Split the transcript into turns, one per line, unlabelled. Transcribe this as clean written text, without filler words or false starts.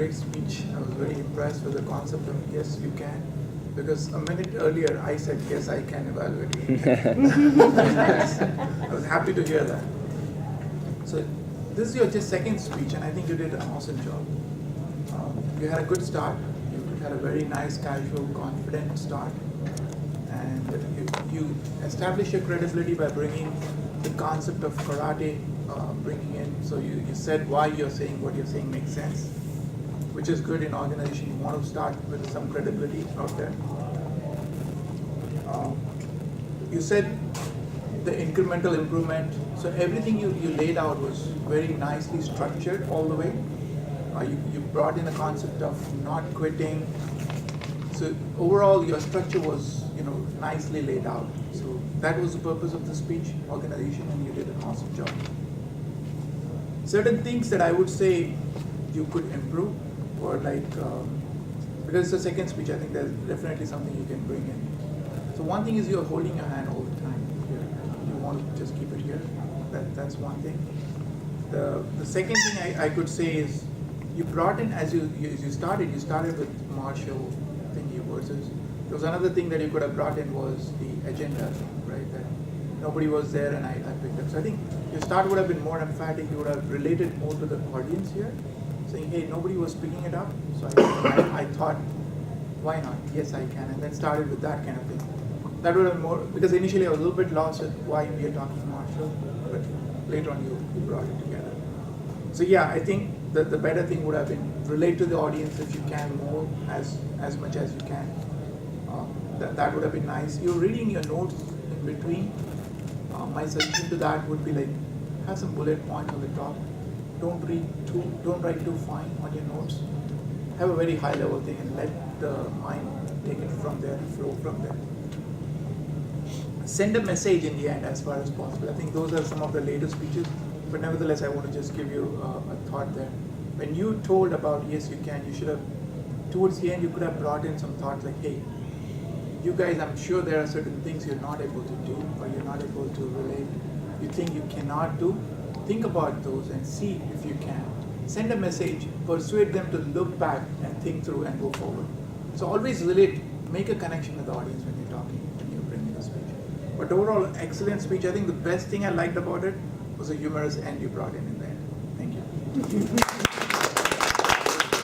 great speech. I was very impressed with the concept of yes, you can. Because a minute earlier, I said, yes, I can evaluate you. I was happy to hear that. So this is your just second speech, and I think you did an awesome job. You had a good start. You had a very nice, casual, confident start. And you established your credibility by bringing the concept of karate, bringing in. So you said why you're saying what you're saying makes sense, which is good in organization. You want to start with some credibility out there. You said the incremental improvement. So everything you laid out was very nicely structured all the way. You brought in the concept of not quitting. So overall, your structure was nicely laid out. So that was the purpose of the speech, organization, and you did an awesome job. Certain things that I would say you could improve were like, because it's the second speech, I think there's definitely something you can bring in. So one thing is you're holding your hand all the time here. You want to just keep it here. That's one thing. The second thing I could say is you brought in, as you started with martial thingy versus, there was another thing that you could have brought in was the agenda thing, right? That nobody was there and I picked up. So I think your start would have been more emphatic. You would have related more to the audience here, saying, hey, nobody was picking it up. So I thought, why not? Yes, I can. And then started with that kind of thing. That would have more, because initially I was a little bit lost with why we are talking martial, but later on you brought it together. So yeah, I think the better thing would have been relate to the audience if you can more, as much as you can. That would have been nice. You're reading your notes in between. My suggestion to that would be like, have some bullet points on the top. Don't write too fine on your notes. Have a very high level thing and let the mind take it from there and flow from there. Send a message in the end as far as possible. I think those are some of the later speeches, but nevertheless I want to just give you a thought there. When you told about yes you can, you should have, towards the end you could have brought in some thoughts like, hey, you guys, I'm sure there are certain things you're not able to do or you're not able to relate, you think you cannot do. Think about those and see if you can. Send a message, persuade them to look back and think through and go forward. So always relate, make a connection with the audience when you're talking, when you're bringing a speech. But overall, excellent speech. I think the best thing I liked about it was the humorous end you brought in the end. Thank you.